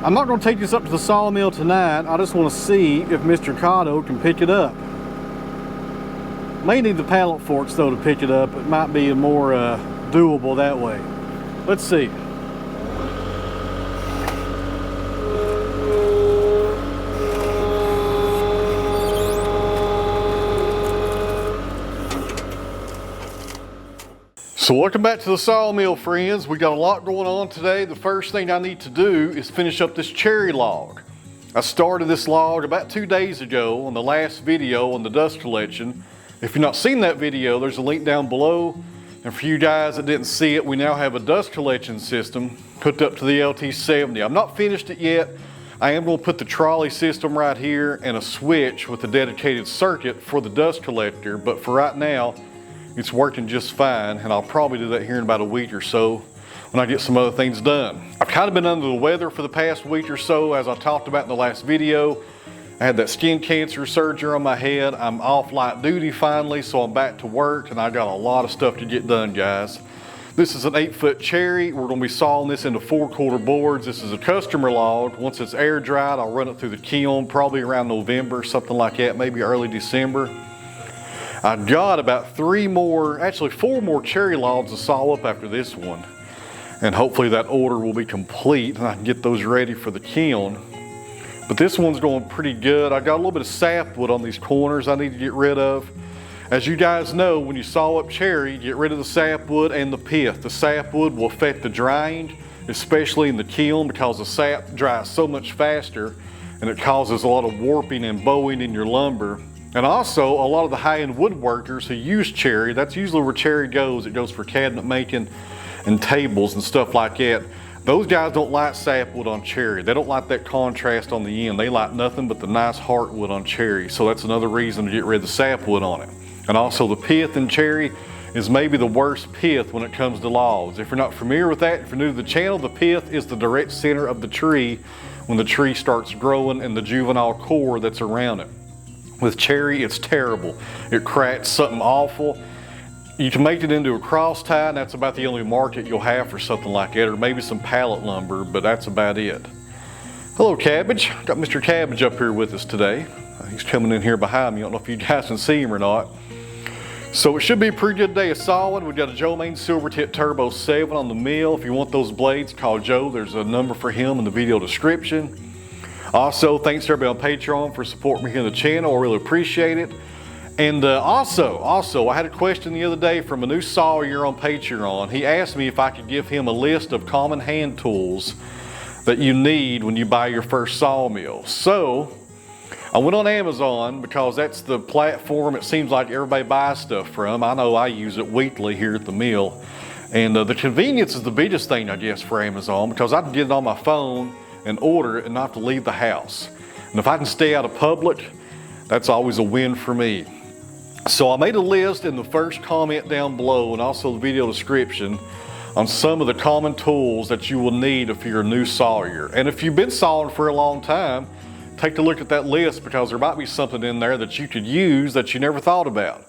I'm not going to take this up to the sawmill tonight. I just want to see if Mr. Cotto can pick it up. May need the pallet forks though to pick it up. It might be more doable that way. Let's see. So welcome back to the sawmill, friends. We got a lot going on today. The first thing I need to do is finish up this cherry log. I started this log about 2 days ago on the last video on the dust collection. If you've not seen that video, there's a link down below. And for you guys that didn't see it, we now have a dust collection system hooked up to the LT70. I'm not finished it yet. I am going to put the trolley system right here and a switch with a dedicated circuit for the dust collector, but for right now, it's working just fine, and I'll probably do that here in about a week or so when I get some other things done. I've kind of been under the weather for the past week or so, as I talked about in the last video. I had that skin cancer surgery on my head. I'm off light duty finally, so I'm back to work, and I got a lot of stuff to get done, guys. This is an 8-foot cherry. We're going to be sawing this into 4/4 boards. This is a customer log. Once it's air dried, I'll run it through the kiln probably around November, something like that, maybe early December. I've got about 4 more cherry logs to saw up after this one. And hopefully that order will be complete and I can get those ready for the kiln. But this one's going pretty good. I got a little bit of sapwood on these corners I need to get rid of. As you guys know, when you saw up cherry, get rid of the sapwood and the pith. The sapwood will affect the drying, especially in the kiln, because the sap dries so much faster and it causes a lot of warping and bowing in your lumber. And also, a lot of the high-end woodworkers who use cherry, that's usually where cherry goes. It goes for cabinet making and tables and stuff like that. Those guys don't like sapwood on cherry. They don't like that contrast on the end. They like nothing but the nice heartwood on cherry. So that's another reason to get rid of the sapwood on it. And also the pith in cherry is maybe the worst pith when it comes to logs. If you're not familiar with that, if you're new to the channel, the pith is the direct center of the tree when the tree starts growing and the juvenile core that's around it. With cherry, it's terrible. It cracks something awful. You can make it into a cross tie, and that's about the only market you'll have for something like that, or maybe some pallet lumber, but that's about it. Hello, Cabbage. Got Mr. Cabbage up here with us today. He's coming in here behind me. I don't know if you guys can see him or not. So it should be a pretty good day of sawing. We've got a Joe Maine Silvertip Turbo 7 on the mill. If you want those blades, call Joe. There's a number for him in the video description. Also, thanks to everybody on Patreon for supporting me here on the channel. I really appreciate it. And also, I had a question the other day from a new sawyer on Patreon. He asked me if I could give him a list of common hand tools that you need when you buy your first sawmill. So, I went on Amazon because that's the platform it seems like everybody buys stuff from. I know I use it weekly here at the mill. And the convenience is the biggest thing, I guess, for Amazon, because I can get it on my phone and order it and not have to leave the house. And if I can stay out of public, that's always a win for me. So I made a list in the first comment down below and also the video description on some of the common tools that you will need if you're a new sawyer. And if you've been sawing for a long time, take a look at that list, because there might be something in there that you could use that you never thought about.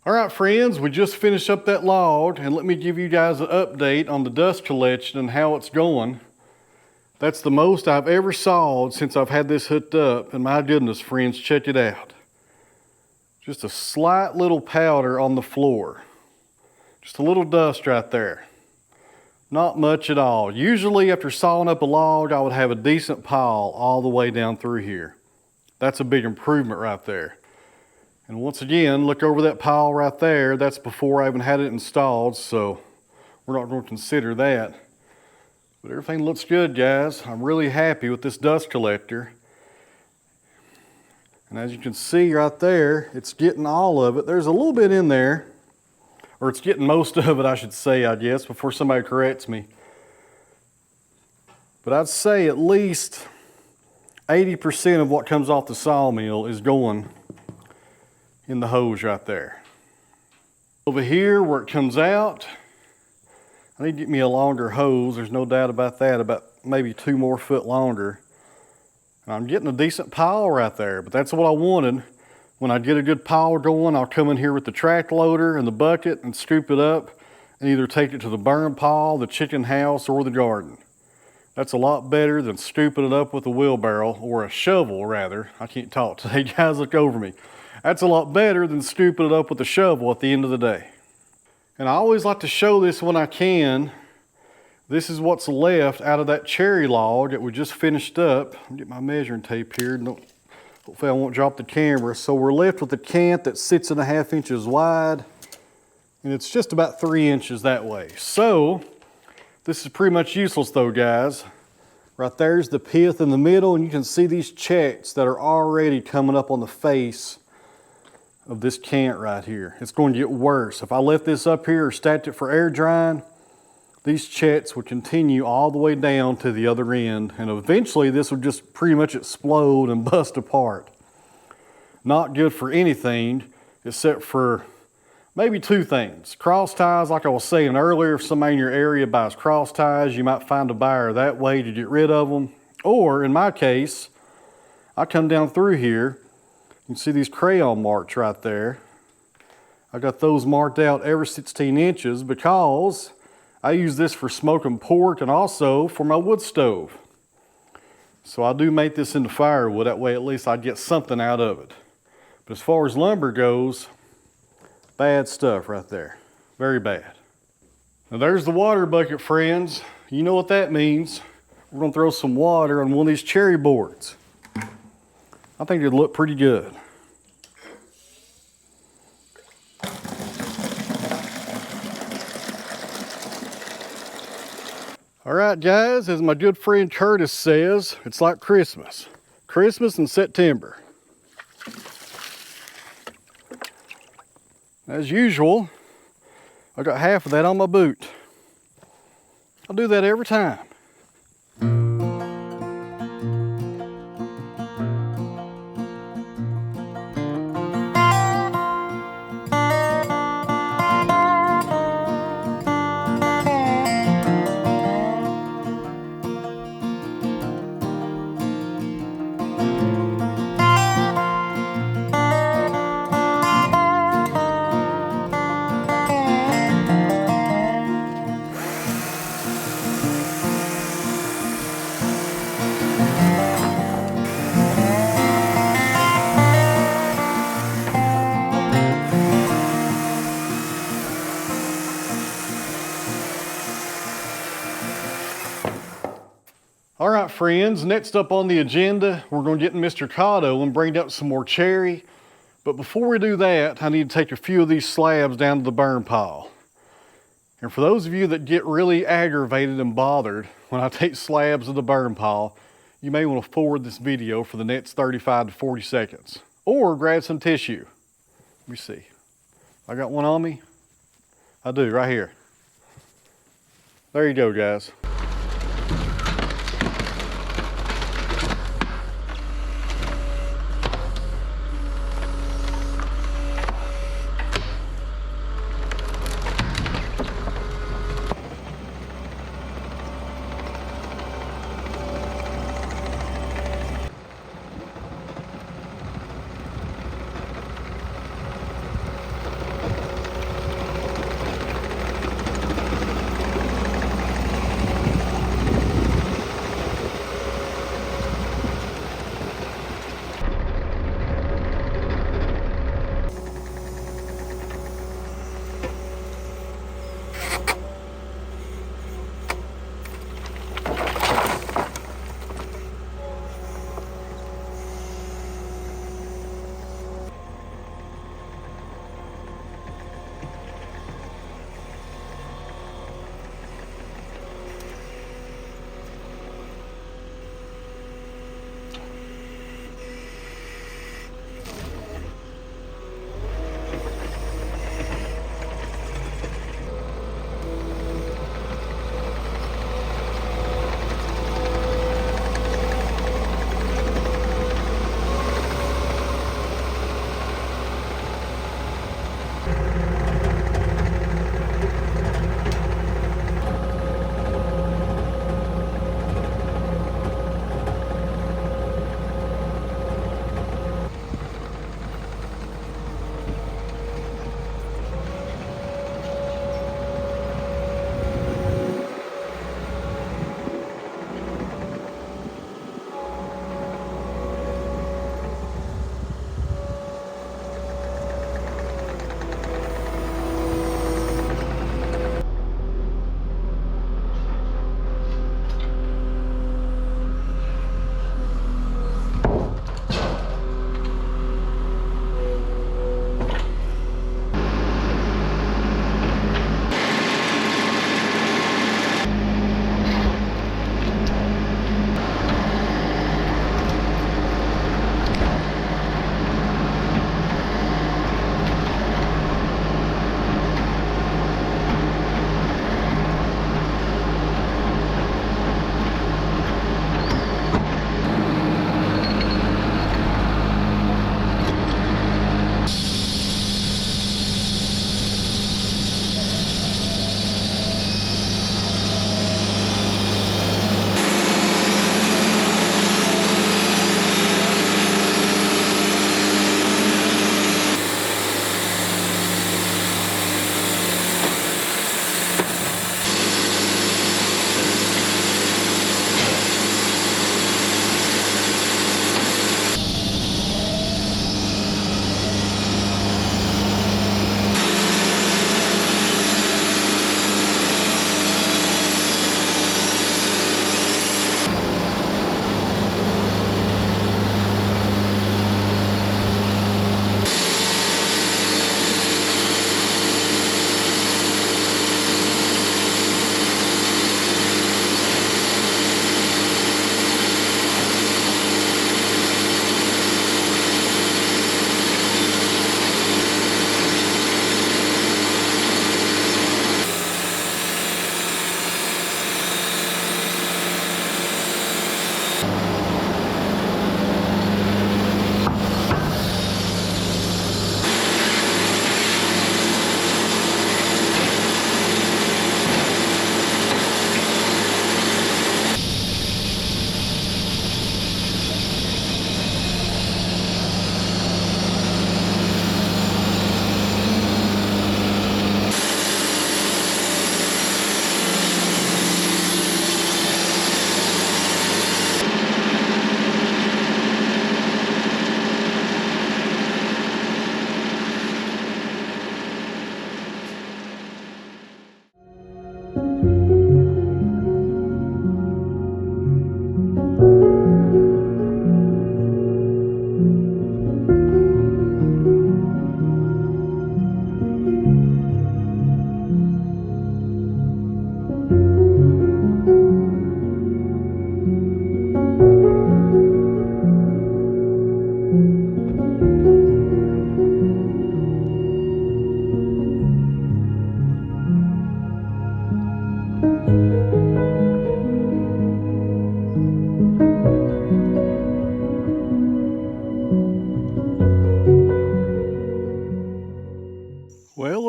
All right, friends, we just finished up that log, and let me give you guys an update on the dust collection and how it's going. That's the most I've ever sawed since I've had this hooked up, and my goodness, friends, check it out. Just a slight little powder on the floor. Just a little dust right there. Not much at all. Usually after sawing up a log, I would have a decent pile all the way down through here. That's a big improvement right there. And once again, look over that pile right there. That's before I even had it installed, so we're not going to consider that. But everything looks good, guys. I'm really happy with this dust collector. And as you can see right there, it's getting all of it. There's a little bit in there, or it's getting most of it, I should say, I guess, before somebody corrects me. But I'd say at least 80% of what comes off the sawmill is going in the hose right there. Over here where it comes out, I need to get me a longer hose. There's no doubt about that, about maybe 2 more foot longer. And I'm getting a decent pile right there, but that's what I wanted. When I get a good pile going, I'll come in here with the track loader and the bucket and scoop it up and either take it to the burn pile, the chicken house, or the garden. That's a lot better than scooping it up with a wheelbarrow, or a shovel rather. I can't talk today, guys, look over me. That's a lot better than scooping it up with a shovel at the end of the day. And I always like to show this when I can. This is what's left out of that cherry log that we just finished up. I'll get my measuring tape here. Hopefully I won't drop the camera. So we're left with a cant that's 6.5 inches wide, and it's just about 3 inches that way. So this is pretty much useless though, guys. Right there's the pith in the middle, and you can see these checks that are already coming up on the face of this cant right here. It's going to get worse. If I left this up here or stacked it for air drying, these checks would continue all the way down to the other end, and eventually this would just pretty much explode and bust apart. Not good for anything except for maybe 2 things. Cross ties, like I was saying earlier, if somebody in your area buys cross ties, you might find a buyer that way to get rid of them. Or in my case, I come down through here. You can see these crayon marks right there. I got those marked out every 16 inches because I use this for smoking pork and also for my wood stove. So I do make this into firewood, that way at least I get something out of it. But as far as lumber goes, bad stuff right there, very bad. Now there's the water bucket, friends. You know what that means. We're gonna throw some water on one of these cherry boards. I think it'd look pretty good. All right, guys, as my good friend Curtis says, it's like Christmas. Christmas in September. As usual, I got half of that on my boot. I'll do that every time. All right, friends, next up on the agenda, we're going to get in Mr. Cotto and bring out some more cherry. But before we do that, I need to take a few of these slabs down to the burn pile. And for those of you that get really aggravated and bothered when I take slabs to the burn pile, you may want to forward this video for the next 35 to 40 seconds. Or grab some tissue. Let me see. I got one on me? I do, right here. There you go, guys.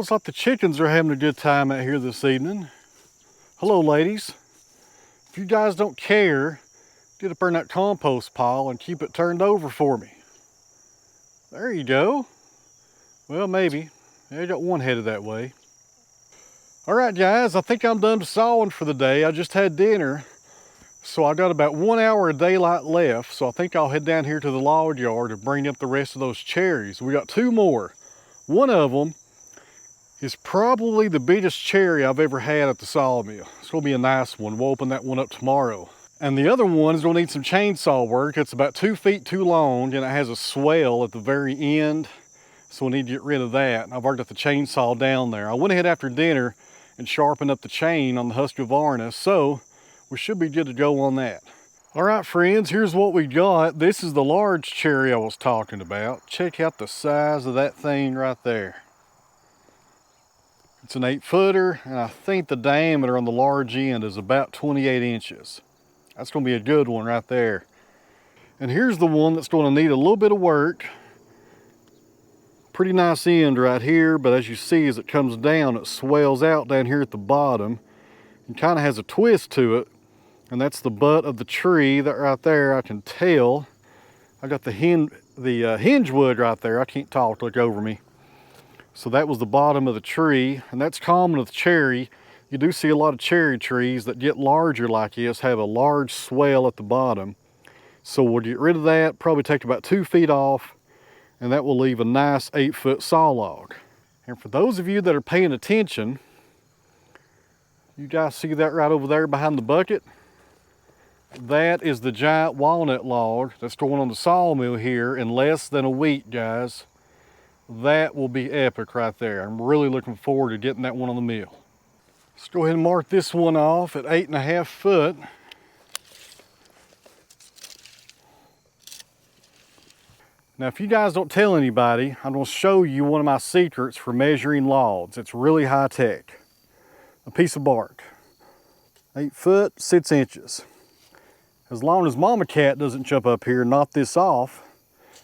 looks like the chickens are having a good time out here this evening. Hello, ladies. If you guys don't care, get up there in that compost pile and keep it turned over for me. There you go. Well, maybe. Yeah, I got one headed that way. All right, guys, I think I'm done sawing for the day. I just had dinner, so I got about 1 hour of daylight left, so I think I'll head down here to the log yard and bring up the rest of those cherries. We got 2 more. One of them is probably the biggest cherry I've ever had at the sawmill. It's gonna be a nice one. We'll open that one up tomorrow. And the other one is gonna need some chainsaw work. It's about 2 feet too long and it has a swell at the very end. So we need to get rid of that. I've already got the chainsaw down there. I went ahead after dinner and sharpened up the chain on the Husqvarna, so we should be good to go on that. All right, friends, here's what we got. This is the large cherry I was talking about. Check out the size of that thing right there. It's an 8-footer, and I think the diameter on the large end is about 28 inches. That's gonna be a good one right there. And here's the one that's gonna need a little bit of work. Pretty nice end right here, but as you see, as it comes down, it swells out down here at the bottom and kind of has a twist to it. And that's the butt of the tree that right there, I can tell. I got the hinge wood right there. I can't talk, look over me. So that was the bottom of the tree, and that's common with cherry. You do see a lot of cherry trees that get larger like this, have a large swell at the bottom. So we'll get rid of that, probably take about 2 feet off, and that will leave a nice 8-foot saw log. And for those of you that are paying attention, you guys see that right over there behind the bucket? That is the giant walnut log that's going on the sawmill here in less than a week, guys. That will be epic right there. I'm really looking forward to getting that one on the mill. Let's go ahead and mark this one off at 8.5 foot. Now, if you guys don't tell anybody, I'm going to show you one of my secrets for measuring logs. It's really high tech. A piece of bark. 8 foot, 6 inches. As long as Mama Cat doesn't jump up here and knock this off,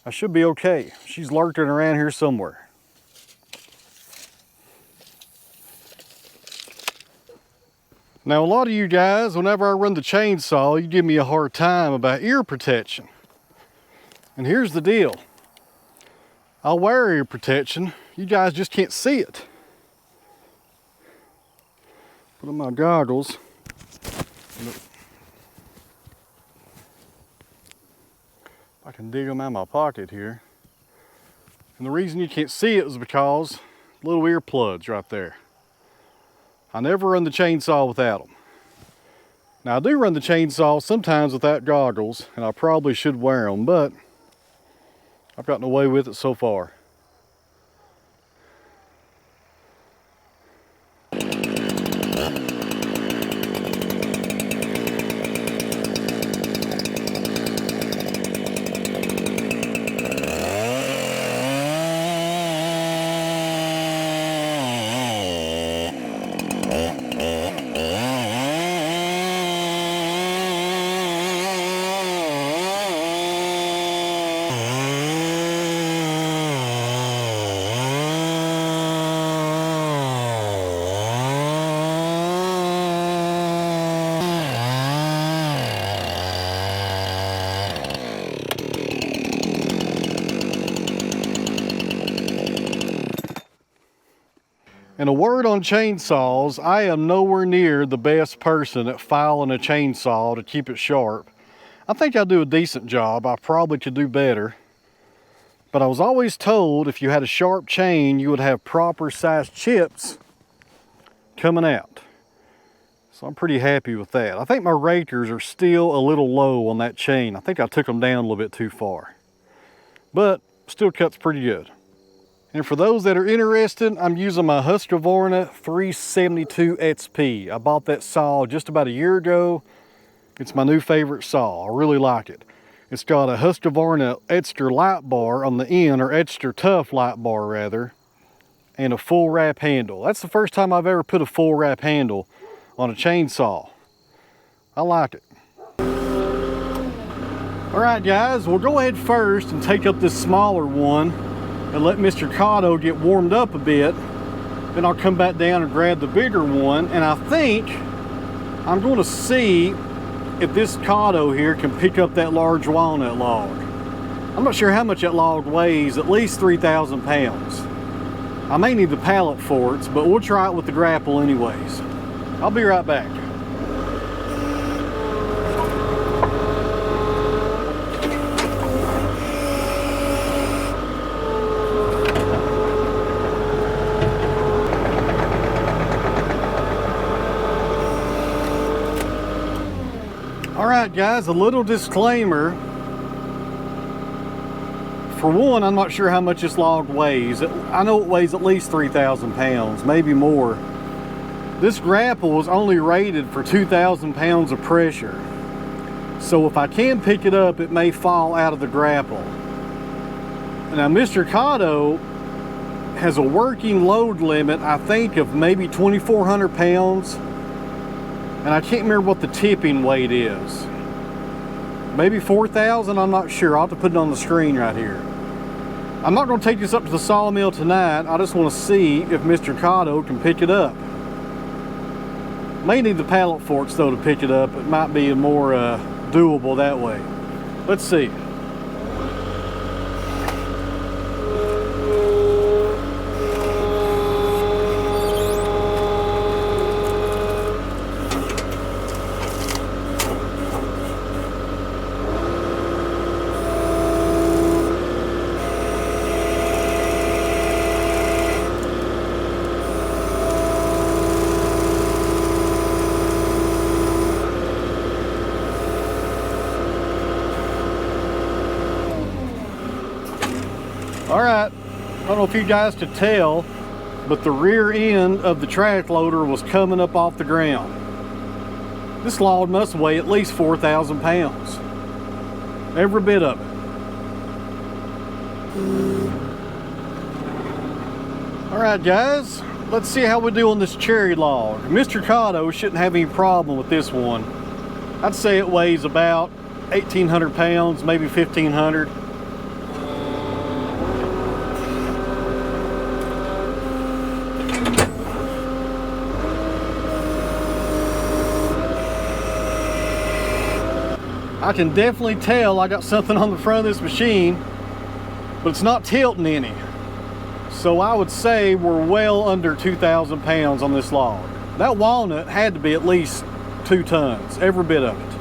I should be okay. She's lurking around here somewhere. Now, a lot of you guys, whenever I run the chainsaw, you give me a hard time about ear protection. And here's the deal. I'll wear ear protection. You guys just can't see it. Put on my goggles. I can dig them out of my pocket here. And the reason you can't see it is because little ear plugs right there. I never run the chainsaw without them. Now, I do run the chainsaw sometimes without goggles, and I probably should wear them, but I've gotten away with it so far. And a word on chainsaws, I am nowhere near the best person at filing a chainsaw to keep it sharp. I think I do a decent job. I probably could do better. But I was always told if you had a sharp chain, you would have proper sized chips coming out. So I'm pretty happy with that. I think my rakers are still a little low on that chain. I think I took them down a little bit too far. But still cuts pretty good. And for those that are interested, I'm using my Husqvarna 372 XP. I bought that saw just about a year ago. It's my new favorite saw. I really like it. It's got a Husqvarna extra light bar on the end, or extra tough light bar rather, and a full wrap handle. That's the first time I've ever put a full wrap handle on a chainsaw. I like it. All right, guys, we'll go ahead first and take up this smaller one and let Mr. Cotto get warmed up a bit. Then I'll come back down and grab the bigger one, and I think I'm going to see if this Cado here can pick up that large walnut log. I'm not sure how much that log weighs, at least 3,000 pounds. I may need the pallet forks, but we'll try it with the grapple anyways. I'll be right back. Alright guys, a little disclaimer. For one, I'm not sure how much this log weighs. I know it weighs at least 3,000 pounds, maybe more. This grapple is only rated for 2,000 pounds of pressure. So if I can pick it up, it may fall out of the grapple. Now Mr. Cado has a working load limit, I think, of maybe 2,400 pounds. And I can't remember what the tipping weight is. Maybe 4,000, I'm not sure. I'll have to put it on the screen right here. I'm not going to take this up to the sawmill tonight. I just want to see if Mr. Cado can pick it up. May need the pallet forks though to pick it up. It might be more doable that way. Let's see. Alright, I don't know if you guys could tell, but the rear end of the track loader was coming up off the ground. This log must weigh at least 4,000 pounds. Every bit of it. Alright guys, let's see how we do on this cherry log. Mr. Cado shouldn't have any problem with this one. I'd say it weighs about 1,800 pounds, maybe 1,500. I can definitely tell I got something on the front of this machine, but it's not tilting any. So I would say we're well under 2,000 pounds on this log. That walnut had to be at least 2 tons, every bit of it.